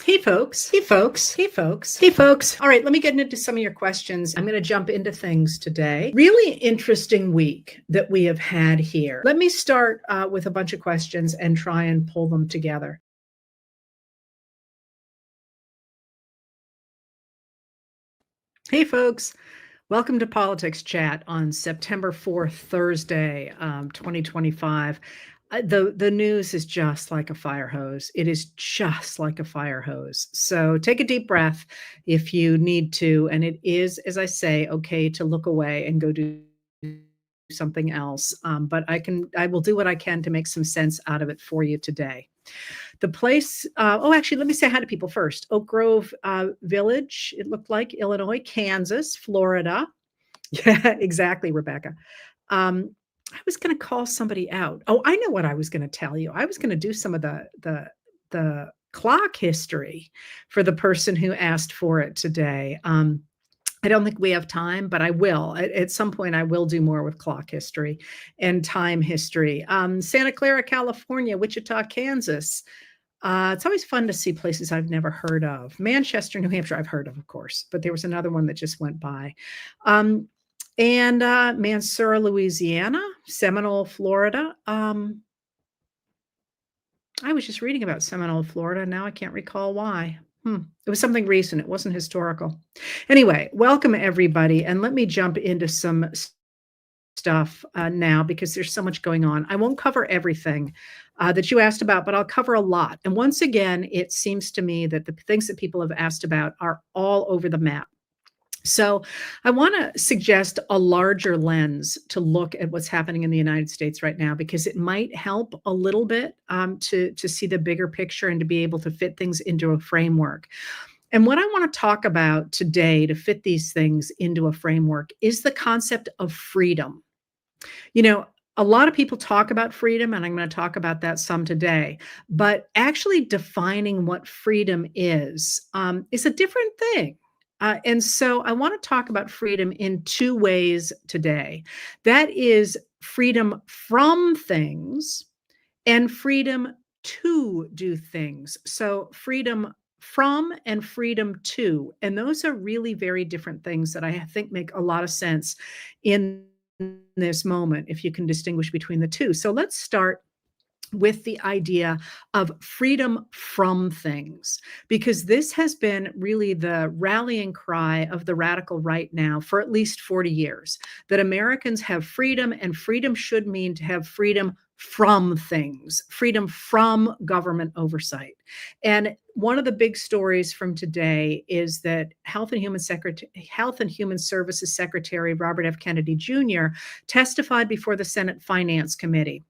Hey folks, hey folks, hey folks, hey folks. All right, let me get into some of your questions. I'm going to jump into things today. Really interesting week that we have had here. Let me start with a bunch of questions and try and pull them together. Hey folks, welcome to Politics Chat on September 4th, Thursday, 2025. The news is just like a fire hose. It is just like a fire hose. So take a deep breath if you need to. And it is, as I say, okay to look away and go do something else. But I will do what I can to make some sense out of it for you today. The place, actually, let me say hi to people first. Oak Grove Village, it looked like Illinois, Kansas, Florida. Yeah, exactly, Rebecca. I was going to call somebody out. Oh, I know what I was going to tell you. I was going to do some of the clock history for the person who asked for it today. I don't think we have time, but I will. At some point, I will do more with clock history and time history. Santa Clara, California, Wichita, Kansas. It's always fun to see places I've never heard of. Manchester, New Hampshire, I've heard of course, but there was another one that just went by. And Mansura, Louisiana, Seminole, Florida. I was just reading about Seminole, Florida. Now I can't recall why. It was something recent. It wasn't historical. Anyway, welcome everybody. And let me jump into some stuff now because there's so much going on. I won't cover everything that you asked about, but I'll cover a lot. And once again, it seems to me that the things that people have asked about are all over the map. So I want to suggest a larger lens to look at what's happening in the United States right now, because it might help a little bit to see the bigger picture and to be able to fit things into a framework. And what I want to talk about today to fit these things into a framework is the concept of freedom. You know, a lot of people talk about freedom, and I'm going to talk about that some today, but actually defining what freedom is a different thing. And so I want to talk about freedom in two ways today. That is freedom from things and freedom to do things. So freedom from and freedom to. And those are really very different things that I think make a lot of sense in this moment, if you can distinguish between the two. So let's start with the idea of freedom from things, because this has been really the rallying cry of the radical right now for at least 40 years, that Americans have freedom, and freedom should mean to have freedom from things, freedom from government oversight. And one of the big stories from today is that Health and Human Services Secretary Robert F. Kennedy Jr. testified before the Senate Finance Committee.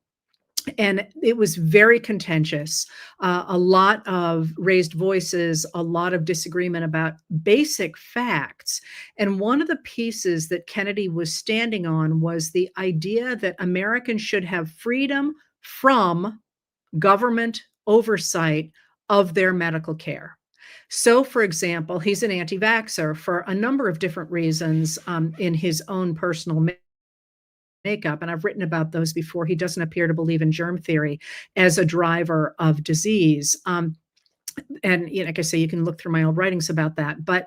And it was very contentious, a lot of raised voices, a lot of disagreement about basic facts. And one of the pieces that Kennedy was standing on was the idea that Americans should have freedom from government oversight of their medical care. So, for example, he's an anti-vaxxer for a number of different reasons in his own personal makeup, and I've written about those before. He doesn't appear to believe in germ theory as a driver of disease. And like I say, you can look through my old writings about that. But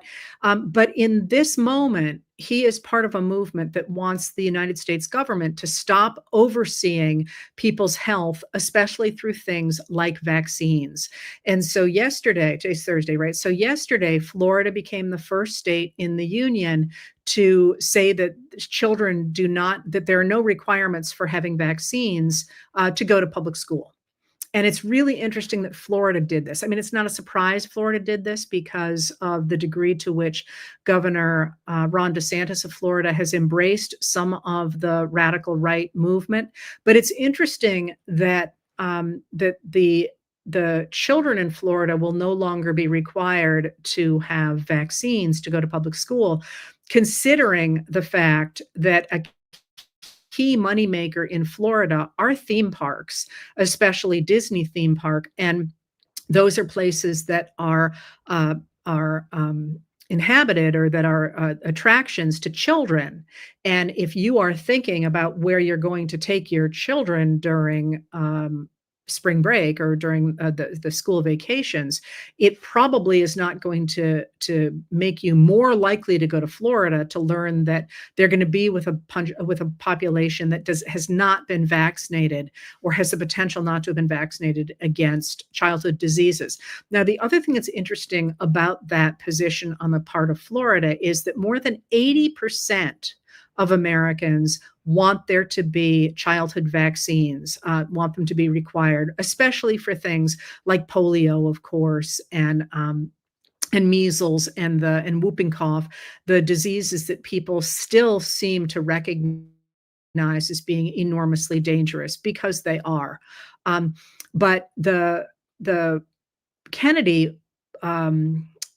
in this moment, he is part of a movement that wants the United States government to stop overseeing people's health, especially through things like vaccines. And so yesterday, today's Thursday, right? So yesterday, Florida became the first state in the union to say that children that there are no requirements for having vaccines to go to public school. And it's really interesting that Florida did this. I mean, it's not a surprise Florida did this because of the degree to which Governor Ron DeSantis of Florida has embraced some of the radical right movement. But it's interesting that the children in Florida will no longer be required to have vaccines to go to public school, considering the fact that a key moneymaker in Florida are theme parks, especially Disney theme park. And those are places that are inhabited, or that are attractions to children. And if you are thinking about where you're going to take your children during spring break or during the school vacations, it probably is not going to make you more likely to go to Florida to learn that they're going to be with a population that has not been vaccinated or has the potential not to have been vaccinated against childhood diseases. Now, the other thing that's interesting about that position on the part of Florida is that more than 80% of Americans want there to be childhood vaccines, want them to be required, especially for things like polio, of course, and measles and whooping cough, the diseases that people still seem to recognize as being enormously dangerous because they are. Um, but the Kennedy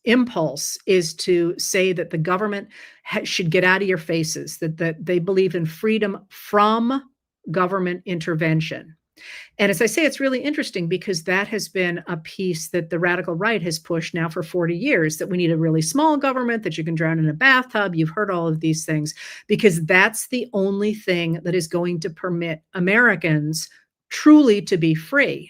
impulse is to say that the government should get out of your faces, that they believe in freedom from government intervention. And as I say, it's really interesting because that has been a piece that the radical right has pushed now for 40 years, that we need a really small government, that you can drown in a bathtub. You've heard all of these things because that's the only thing that is going to permit Americans truly to be free.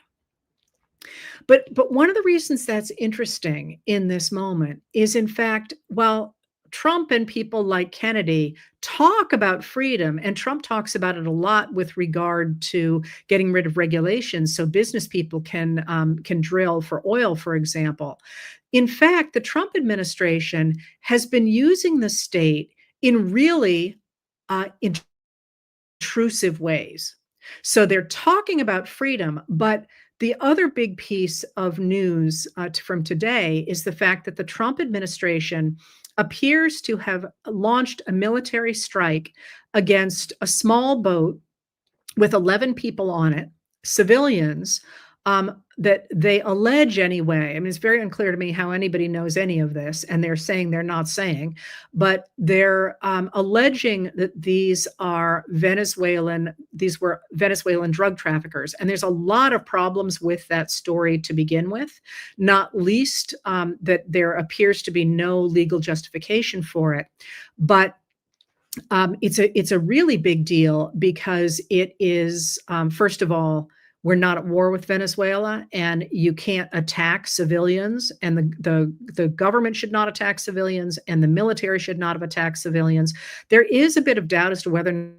But one of the reasons that's interesting in this moment is, in fact, while Trump and people like Kennedy talk about freedom, and Trump talks about it a lot with regard to getting rid of regulations so business people can drill for oil, for example. In fact, the Trump administration has been using the state in really intrusive ways. So they're talking about freedom, but the other big piece of news from today is the fact that the Trump administration appears to have launched a military strike against a small boat with 11 people on it, civilians, that they allege anyway. I mean, it's very unclear to me how anybody knows any of this, and they're saying they're not saying, but they're alleging that these were Venezuelan drug traffickers. And there's a lot of problems with that story to begin with, not least that there appears to be no legal justification for it. But it's a really big deal because it is, first of all, we're not at war with Venezuela, and you can't attack civilians, and the government should not attack civilians, and the military should not have attacked civilians. There is a bit of doubt as to whether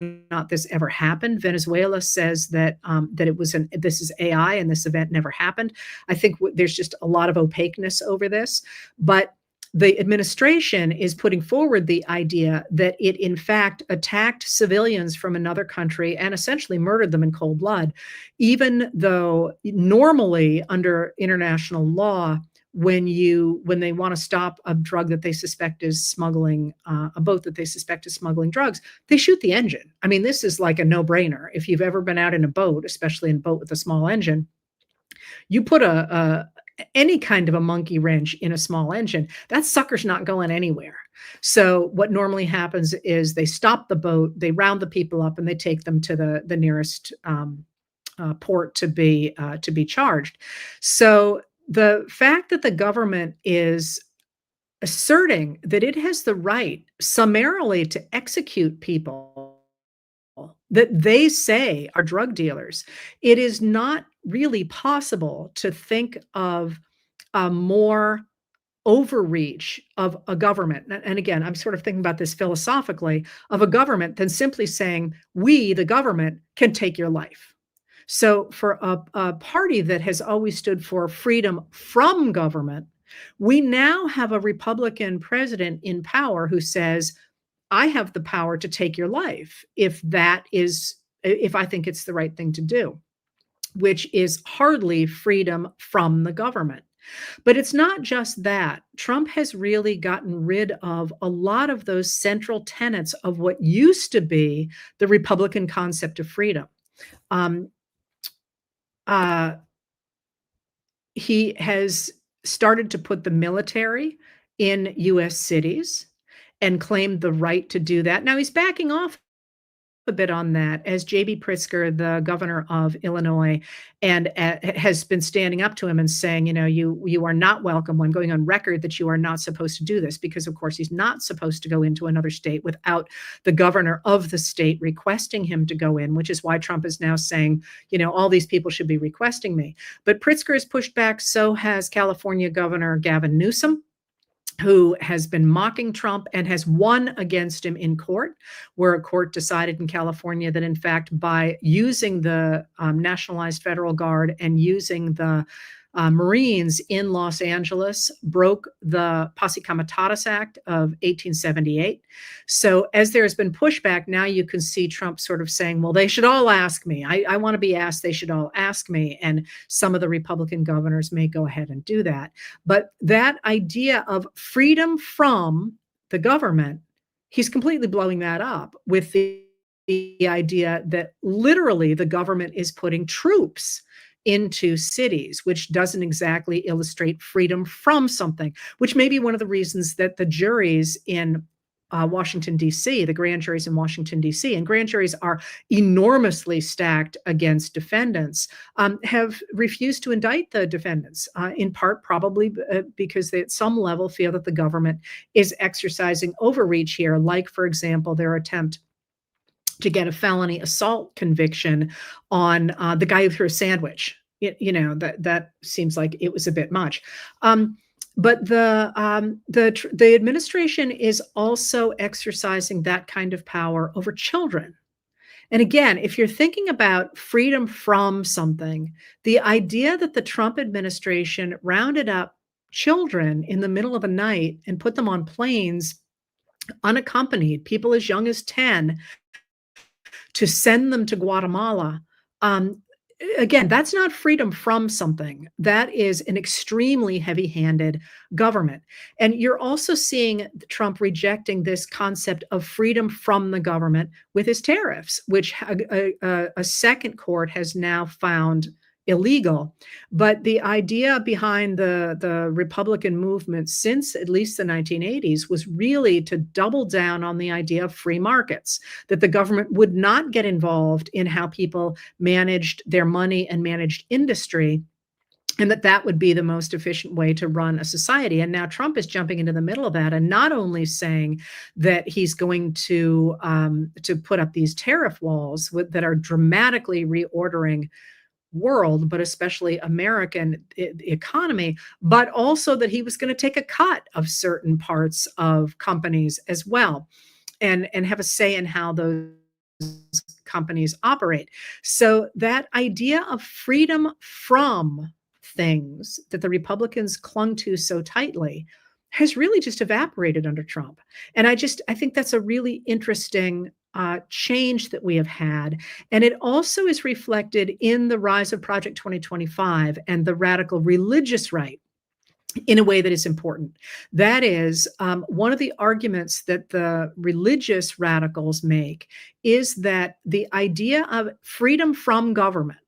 or not this ever happened. Venezuela says that this is AI and this event never happened. I think there's just a lot of opaqueness over this, but the administration is putting forward the idea that it, in fact, attacked civilians from another country and essentially murdered them in cold blood, even though normally under international law, when they want to stop a drug that they suspect is smuggling, a boat that they suspect is smuggling drugs, they shoot the engine. I mean, this is like a no-brainer. If you've ever been out in a boat, especially in a boat with a small engine, you put any kind of a monkey wrench in a small engine, that sucker's not going anywhere. So what normally happens is they stop the boat, they round the people up, and they take them to the nearest port to be charged. So the fact that the government is asserting that it has the right summarily to execute people that they say are drug dealers, it is not really possible to think of a more overreach of a government. And again, I'm sort of thinking about this philosophically, of a government than simply saying, we, the government, can take your life. So for a party that has always stood for freedom from government, we now have a Republican president in power who says, I have the power to take your life if I think it's the right thing to do, which is hardly freedom from the government. But it's not just that. Trump has really gotten rid of a lot of those central tenets of what used to be the Republican concept of freedom. Um, uh, he has started to put the military in U.S. cities and claimed the right to do that. Now he's backing off a bit on that as JB Pritzker, the governor of Illinois, and has been standing up to him and saying, you are not welcome. I'm going on record that you are not supposed to do this because, of course, he's not supposed to go into another state without the governor of the state requesting him to go in, which is why Trump is now saying, all these people should be requesting me. But Pritzker has pushed back. So has California Governor Gavin Newsom, who has been mocking Trump and has won against him in court, where a court decided in California that, in fact, by using the nationalized federal guard and using the Marines in Los Angeles broke the Posse Comitatus Act of 1878. So as there has been pushback, now you can see Trump sort of saying, well, they should all ask me. I want to be asked. They should all ask me. And some of the Republican governors may go ahead and do that. But that idea of freedom from the government, he's completely blowing that up with the idea that literally the government is putting troops into cities, which doesn't exactly illustrate freedom from something, which may be one of the reasons that the juries in Washington, D.C., the grand juries in Washington, D.C., and grand juries are enormously stacked against defendants, have refused to indict the defendants, in part probably because they at some level feel that the government is exercising overreach here, like, for example, their attempt to get a felony assault conviction on the guy who threw a sandwich. That seems like it was a bit much. But the administration is also exercising that kind of power over children. And again, if you're thinking about freedom from something, the idea that the Trump administration rounded up children in the middle of the night and put them on planes unaccompanied, people as young as 10, to send them to Guatemala. Again, that's not freedom from something. That is an extremely heavy-handed government. And you're also seeing Trump rejecting this concept of freedom from the government with his tariffs, which a second court has now found illegal. But the idea behind the Republican movement since at least the 1980s was really to double down on the idea of free markets, that the government would not get involved in how people managed their money and managed industry, and that would be the most efficient way to run a society. And now Trump is jumping into the middle of that and not only saying that he's going to put up these tariff walls that are dramatically reordering world, but especially American economy, but also that he was going to take a cut of certain parts of companies as well, and have a say in how those companies operate. So that idea of freedom from things that the Republicans clung to so tightly has really just evaporated under Trump. And I think that's a really interesting change that we have had. And it also is reflected in the rise of Project 2025 and the radical religious right in a way that is important. That is, one of the arguments that the religious radicals make is that the idea of freedom from government,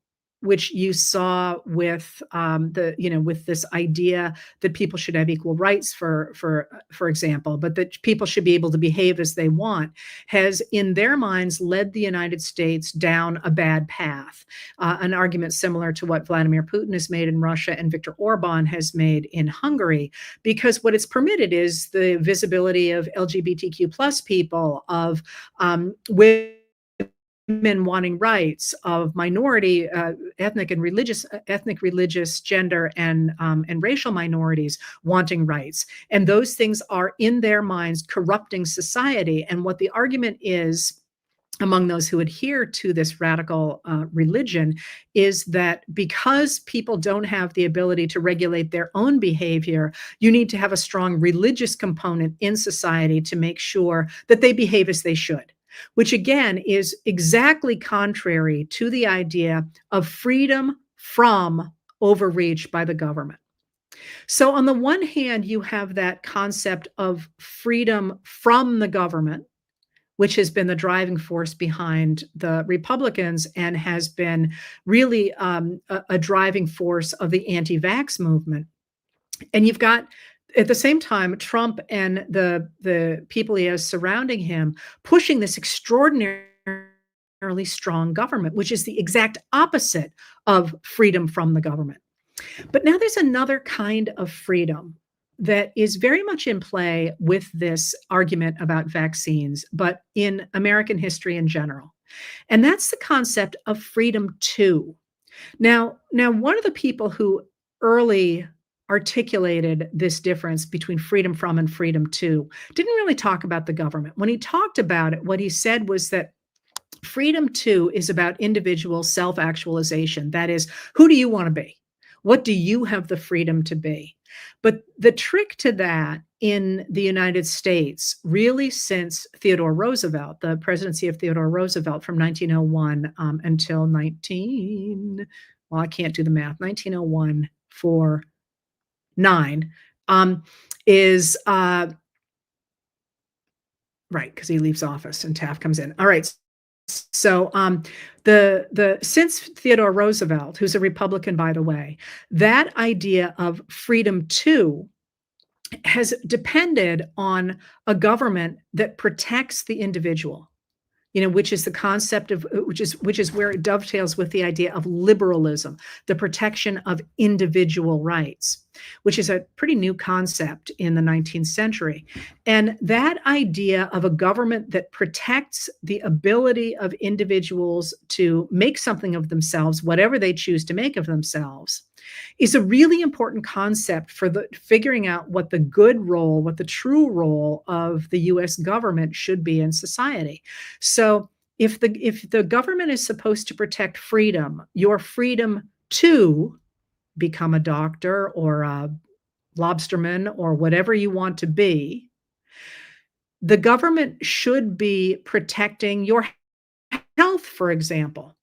which you saw with with this idea that people should have equal rights, for example, but that people should be able to behave as they want, has in their minds led the United States down a bad path. An argument similar to what Vladimir Putin has made in Russia and Viktor Orban has made in Hungary, because what it's permitted is the visibility of LGBTQ plus people, of women wanting rights, of minority, ethnic, religious, gender, and racial minorities wanting rights. And those things are in their minds corrupting society. And what the argument is among those who adhere to this radical religion is that because people don't have the ability to regulate their own behavior, you need to have a strong religious component in society to make sure that they behave as they should, which again is exactly contrary to the idea of freedom from overreach by the government. So on the one hand, you have that concept of freedom from the government, which has been the driving force behind the Republicans and has been really a driving force of the anti-vax movement. And you've got, at the same time, Trump and the people he has surrounding him pushing this extraordinary strong government, which is the exact opposite of freedom from the government. But now there's another kind of freedom that is very much in play with this argument about vaccines, but in American history in general. And that's the concept of freedom to. Now, one of the people who early articulated this difference between freedom from and freedom to didn't really talk about the government. When he talked about it, what he said was that freedom to is about individual self actualization. That is, who do you want to be? What do you have the freedom to be? But the trick to that in the United States, really since Theodore Roosevelt, the presidency of Theodore Roosevelt from 1901 until well, I can't do the math, 1901 for 9, is right, because he leaves office and Taft comes in. All right. So the since Theodore Roosevelt, who's a Republican, by the way, that idea of freedom to has depended on a government that protects the individual, which is the concept of which is where it dovetails with the idea of liberalism, the protection of individual rights, which is a pretty new concept in the 19th century. And that idea of a government that protects the ability of individuals to make something of themselves, whatever they choose to make of themselves, is a really important concept for figuring out what the good role, what the true role of the US government should be in society. So if the government is supposed to protect freedom, your freedom to become a doctor or a lobsterman or whatever you want to be, the government should be protecting your health, for example.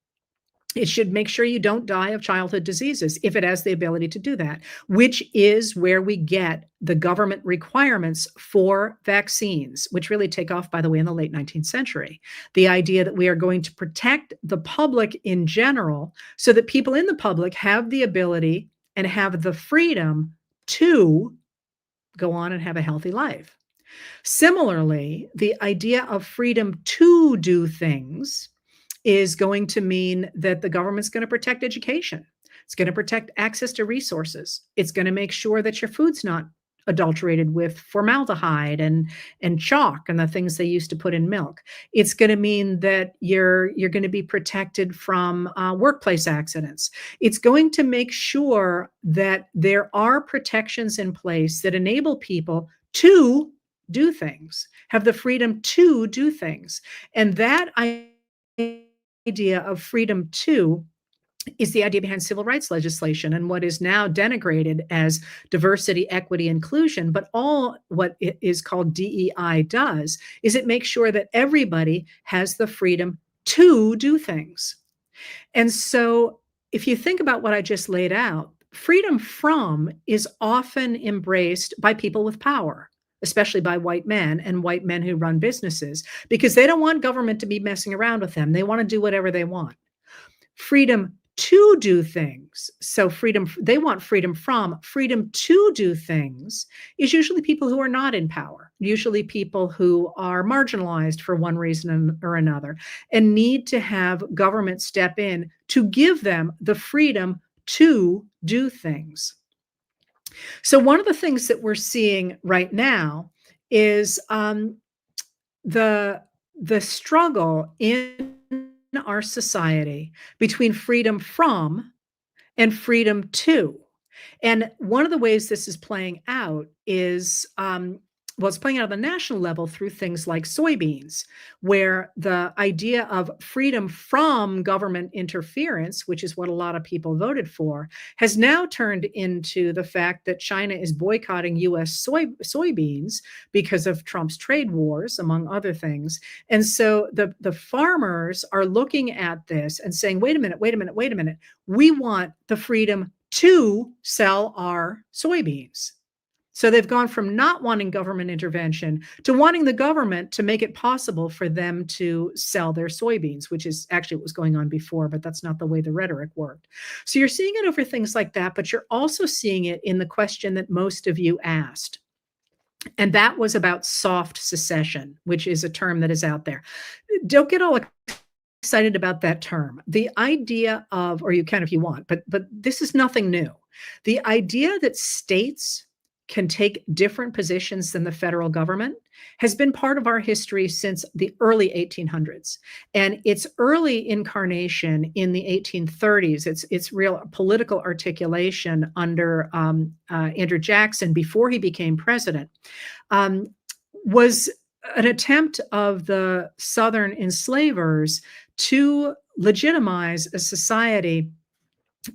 It should make sure you don't die of childhood diseases if it has the ability to do that, which is where we get the government requirements for vaccines, which really take off, by the way, in the late 19th century. The idea that we are going to protect the public in general so that people in the public have the ability and have the freedom to go on and have a healthy life. Similarly, the idea of freedom to do things is going to mean that the government's going to protect education. It's going to protect access to resources. It's going to make sure that your food's not adulterated with formaldehyde and chalk and the things they used to put in milk. It's going to mean that you're going to be protected from workplace accidents. It's going to make sure that there are protections in place that enable people to do things, have the freedom to do things. And that idea of freedom to is the idea behind civil rights legislation and what is now denigrated as diversity, equity, inclusion. But all what it is called DEI does is it makes sure that everybody has the freedom to do things. And so if you think about what I just laid out, freedom from is often embraced by people with power, especially by white men and white men who run businesses, because they don't want government to be messing around with them. They want to do whatever they want. Freedom to do things. So they want freedom from. Freedom to do things is usually people who are not in power, usually people who are marginalized for one reason or another, and need to have government step in to give them the freedom to do things. So one of the things that we're seeing right now is the struggle in our society between freedom from and freedom to. And one of the ways this is playing out is it's playing out at the national level through things like soybeans, where the idea of freedom from government interference, which is what a lot of people voted for, has now turned into the fact that China is boycotting US soybeans because of Trump's trade wars, among other things. And so the farmers are looking at this and saying, wait a minute. We want the freedom to sell our soybeans. So they've gone from not wanting government intervention to wanting the government to make it possible for them to sell their soybeans, which is actually what was going on before, but that's not the way the rhetoric worked. So you're seeing it over things like that, but you're also seeing it in the question that most of you asked. And that was about soft secession, which is a term that is out there. Don't get all excited about that term. The idea of, or you can if you want, but this is nothing new. The idea that states can take different positions than the federal government has been part of our history since the early 1800s. And its early incarnation in the 1830s, its real political articulation under Andrew Jackson before he became president, um, was an attempt of the Southern enslavers to legitimize a society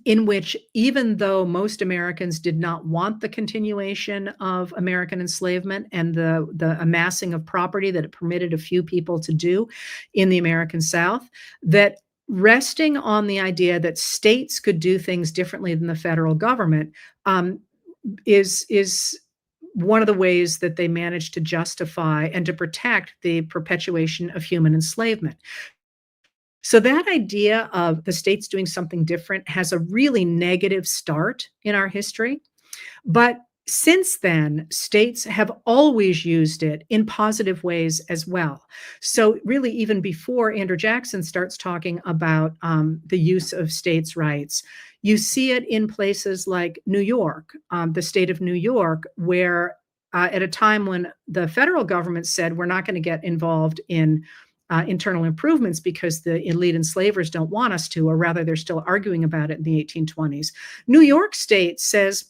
in which, even though most Americans did not want the continuation of American enslavement and the amassing of property that it permitted a few people to do in the American South, that resting on the idea that states could do things differently than the federal government um, is one of the ways that they managed to justify and to protect the perpetuation of human enslavement. So that idea of the states doing something different has a really negative start in our history. But since then, states have always used it in positive ways as well. So, really, even before Andrew Jackson starts talking about the use of states' rights, you see it in places like New York, the state of New York, where at a time when the federal government said, we're not going to get involved in internal improvements because the elite enslavers don't want us to, or rather, they're still arguing about it in the 1820s. New York State says,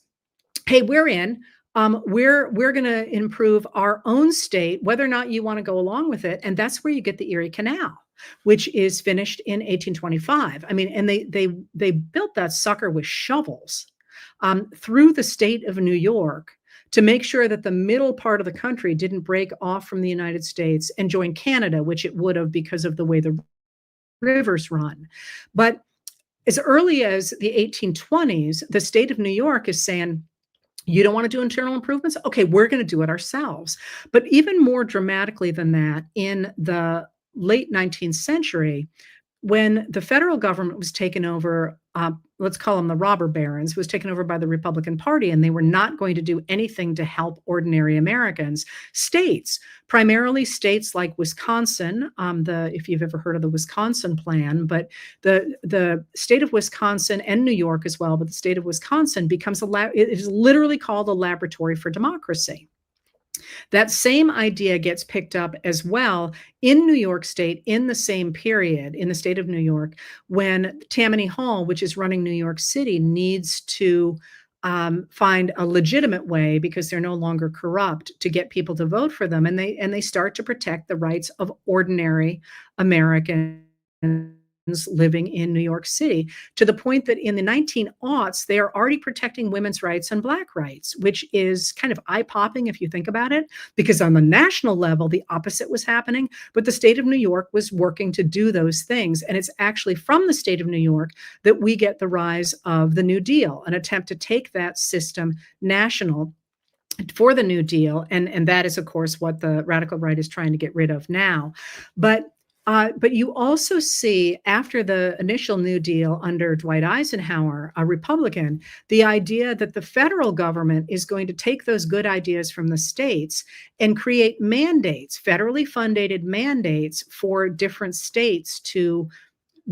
hey, we're in. We're going to improve our own state, whether or not you want to go along with it, and that's where you get the Erie Canal, which is finished in 1825. I mean, and they built that sucker with shovels through the state of New York to make sure that the middle part of the country didn't break off from the United States and join Canada, which it would have because of the way the rivers run. But as early as the 1820s, the state of New York is saying, you don't want to do internal improvements? Okay, we're going to do it ourselves. But even more dramatically than that, in the late 19th century, when the federal government was taken over, let's call them the robber barons, was taken over by the Republican Party, and they were not going to do anything to help ordinary Americans. States, primarily states like Wisconsin, if you've ever heard of the Wisconsin plan, but the state of Wisconsin and New York as well, but the state of Wisconsin becomes it is literally called a laboratory for democracy. That same idea gets picked up as well in New York State in the same period, in the state of New York, when Tammany Hall, which is running New York City, needs to find a legitimate way, because they're no longer corrupt, to get people to vote for them, and they start to protect the rights of ordinary Americans living in New York City, to the point that in the 1900s, they are already protecting women's rights and Black rights, which is kind of eye-popping if you think about it, because on the national level, the opposite was happening, but the state of New York was working to do those things. And it's actually from the state of New York that we get the rise of the New Deal, an attempt to take that system national for the New Deal. And that is, of course, what the radical right is trying to get rid of now. But you also see, after the initial New Deal under Dwight Eisenhower, a Republican, the idea that the federal government is going to take those good ideas from the states and create mandates, federally funded mandates for different states to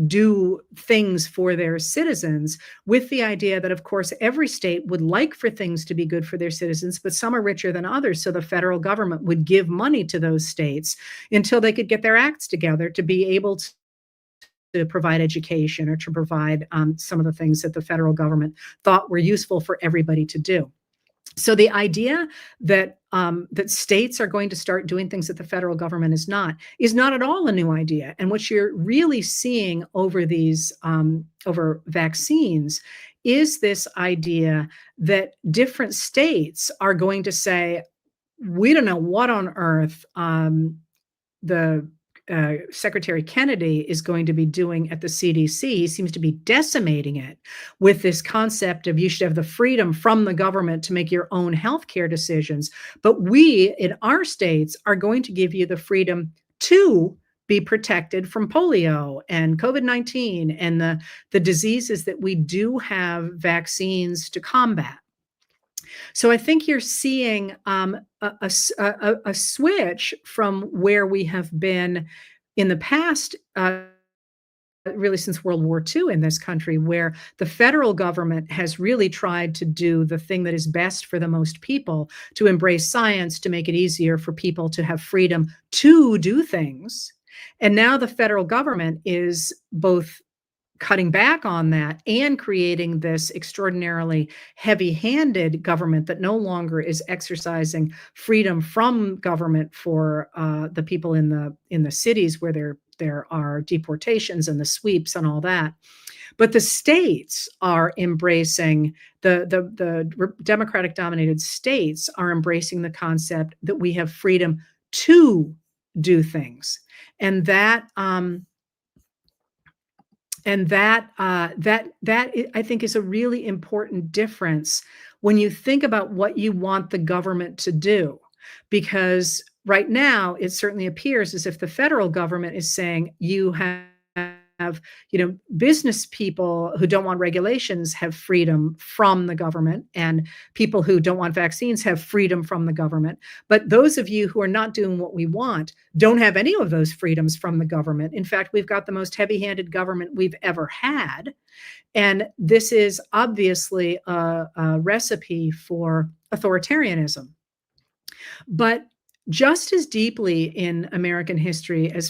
do things for their citizens, with the idea that, of course, every state would like for things to be good for their citizens, but some are richer than others. So the federal government would give money to those states until they could get their acts together to be able to provide education, or to provide some of the things that the federal government thought were useful for everybody to do. So the idea that that states are going to start doing things that the federal government is not at all a new idea. And what you're really seeing over these over vaccines is this idea that different states are going to say, we don't know what on earth the Secretary Kennedy is going to be doing at the CDC. He seems to be decimating it with this concept of you should have the freedom from the government to make your own healthcare decisions. But we in our states are going to give you the freedom to be protected from polio and COVID-19 and the diseases that we do have vaccines to combat. So I think you're seeing a switch from where we have been in the past really since World War II in this country, where the federal government has really tried to do the thing that is best for the most people, to embrace science, to make it easier for people to have freedom to do things. And now the federal government is both cutting back on that and creating this extraordinarily heavy-handed government that no longer is exercising freedom from government for the people in the cities where there are deportations and the sweeps and all that. But the states are embracing the Democratic dominated states are embracing the concept that we have freedom to do things, and I think is a really important difference when you think about what you want the government to do. Because right now, it certainly appears as if the federal government is saying you have, business people who don't want regulations have freedom from the government, and people who don't want vaccines have freedom from the government. But those of you who are not doing what we want don't have any of those freedoms from the government. In fact, we've got the most heavy-handed government we've ever had. And this is obviously a recipe for authoritarianism. But just as deeply in American history as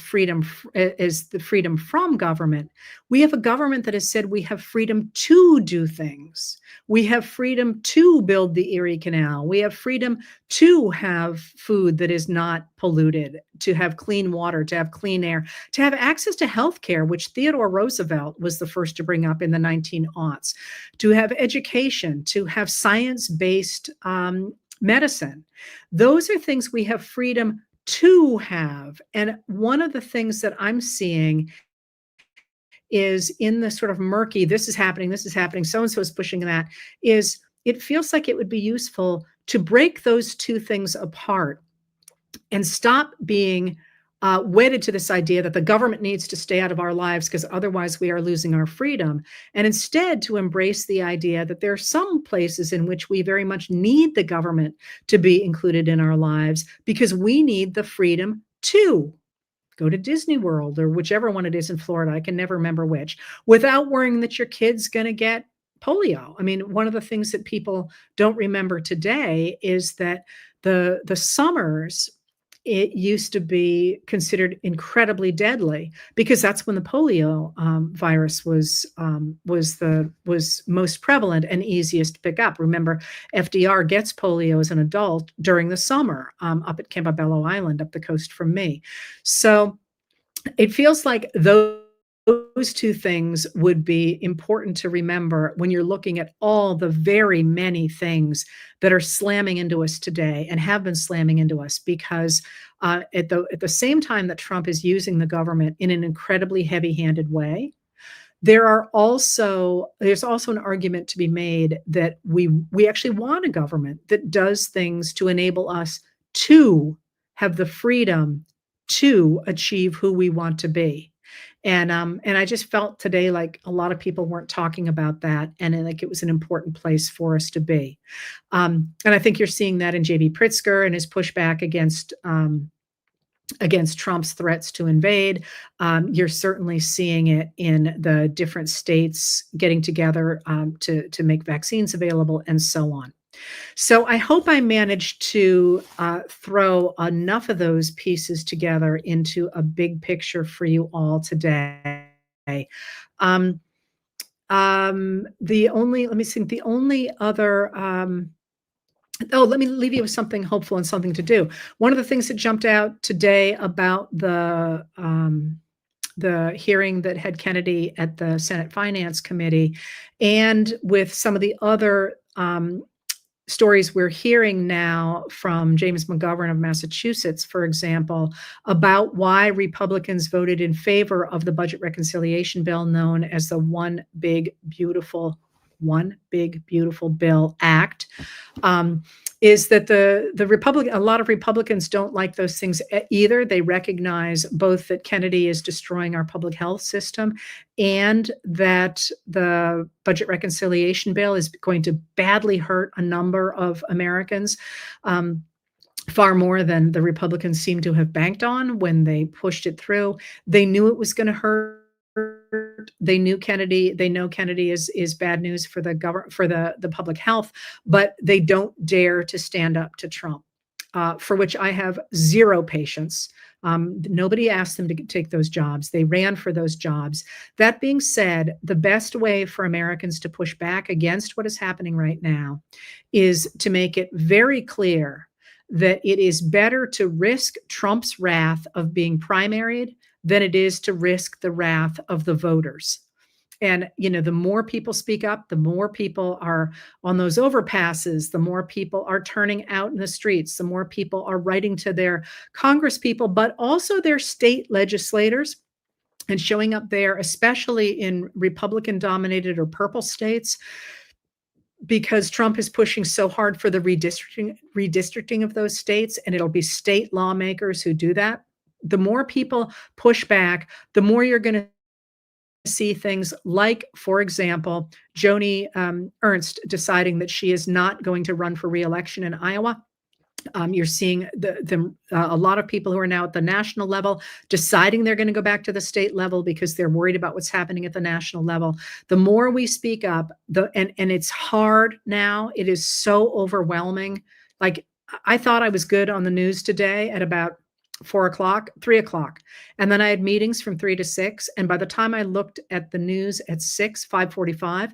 as the freedom from government, we have a government that has said we have freedom to do things. We have freedom to build the Erie Canal. We have freedom to have food that is not polluted, to have clean water, to have clean air, to have access to health care, which Theodore Roosevelt was the first to bring up in the 1900s, to have education, to have science-based medicine. Those are things we have freedom to have. And one of the things that I'm seeing is in the sort of murky, this is happening, so-and-so is pushing that, is it feels like it would be useful to break those two things apart and stop being wedded to this idea that the government needs to stay out of our lives because otherwise we are losing our freedom. And instead to embrace the idea that there are some places in which we very much need the government to be included in our lives because we need the freedom to go to Disney World or whichever one it is in Florida, I can never remember which, without worrying that your kid's going to get polio. I mean, one of the things that people don't remember today is that the summers, it used to be considered incredibly deadly because that's when the polio virus was most prevalent and easiest to pick up. Remember, FDR gets polio as an adult during the summer up at Campobello Island up the coast from me. So it feels like those two things would be important to remember when you're looking at all the very many things that are slamming into us today and have been slamming into us, because at the same time that Trump is using the government in an incredibly heavy-handed way, there's also an argument to be made that we actually want a government that does things to enable us to have the freedom to achieve who we want to be. And I just felt today like a lot of people weren't talking about that, and like it was an important place for us to be. And I think you're seeing that in J.B. Pritzker and his pushback against Trump's threats to invade. You're certainly seeing it in the different states getting together to make vaccines available and so on. So I hope I managed to throw enough of those pieces together into a big picture for you all today. The only other, let me leave you with something hopeful and something to do. One of the things that jumped out today about the hearing that had Kennedy at the Senate Finance Committee, and with some of the other stories we're hearing now from James McGovern of Massachusetts, for example, about why Republicans voted in favor of the budget reconciliation bill known as the One Big Beautiful Bill Act, is that a lot of Republicans don't like those things either. They recognize both that Kennedy is destroying our public health system and that the budget reconciliation bill is going to badly hurt a number of Americans, far more than the Republicans seem to have banked on when they pushed it through. They knew it was going to hurt They knew Kennedy. They know Kennedy is bad news for the government, for the public health, but they don't dare to stand up to Trump, for which I have zero patience. Nobody asked them to take those jobs. They ran for those jobs. That being said, the best way for Americans to push back against what is happening right now is to make it very clear that it is better to risk Trump's wrath of being primaried than it is to risk the wrath of the voters. And, the more people speak up, the more people are on those overpasses, the more people are turning out in the streets, the more people are writing to their Congress people, but also their state legislators and showing up there, especially in Republican dominated or purple states, because Trump is pushing so hard for the redistricting of those states, and it'll be state lawmakers who do that. The more people push back, the more you're going to see things like, for example, Joni Ernst deciding that she is not going to run for reelection in Iowa. You're seeing a lot of people who are now at the national level deciding they're going to go back to the state level because they're worried about what's happening at the national level. The more we speak up, and it's hard now. It is so overwhelming. Like, I thought I was good on the news today at about 4:00, 3:00. And then I had meetings from 3 to 6. And by the time I looked at the news at 5:45,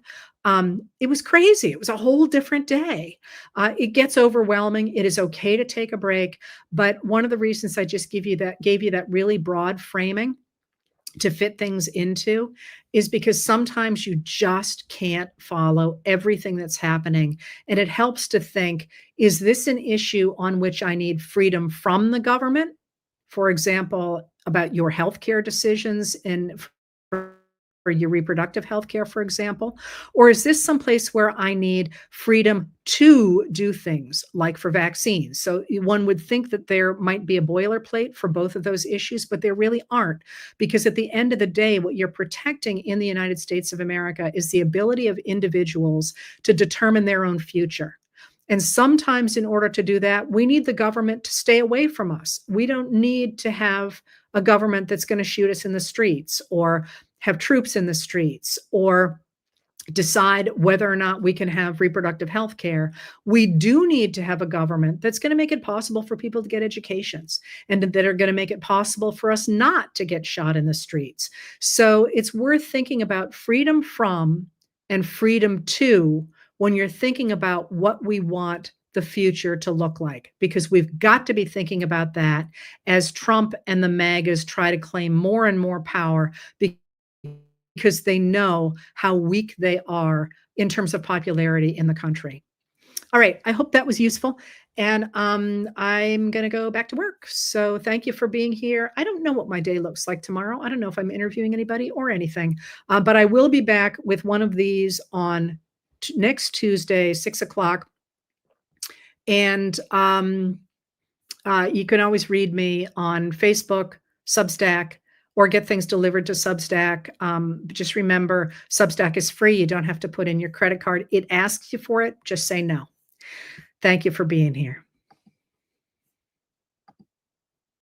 it was crazy. It was a whole different day. It gets overwhelming. It is okay to take a break. But one of the reasons I just gave you that really broad framing to fit things into is because sometimes you just can't follow everything that's happening. And it helps to think, is this an issue on which I need freedom from the government? For example, about your healthcare decisions and for your reproductive health care, for example? Or is this someplace where I need freedom to do things like for vaccines? So one would think that there might be a boilerplate for both of those issues, but there really aren't, because at the end of the day, what you're protecting in the United States of America is the ability of individuals to determine their own future. And sometimes in order to do that, we need the government to stay away from us. We don't need to have a government that's going to shoot us in the streets or have troops in the streets or decide whether or not we can have reproductive health care. We do need to have a government that's going to make it possible for people to get educations and that are going to make it possible for us not to get shot in the streets. So it's worth thinking about freedom from and freedom to when you're thinking about what we want the future to look like, because we've got to be thinking about that as Trump and the MAGAs try to claim more and more power because they know how weak they are in terms of popularity in the country. All right, I hope that was useful. And I'm going to go back to work. So thank you for being here. I don't know what my day looks like tomorrow. I don't know if I'm interviewing anybody or anything, but I will be back with one of these on next Tuesday, 6:00. And you can always read me on Facebook, Substack, or get things delivered to Substack. Just remember, Substack is free. You don't have to put in your credit card. It asks you for it. Just say no. Thank you for being here.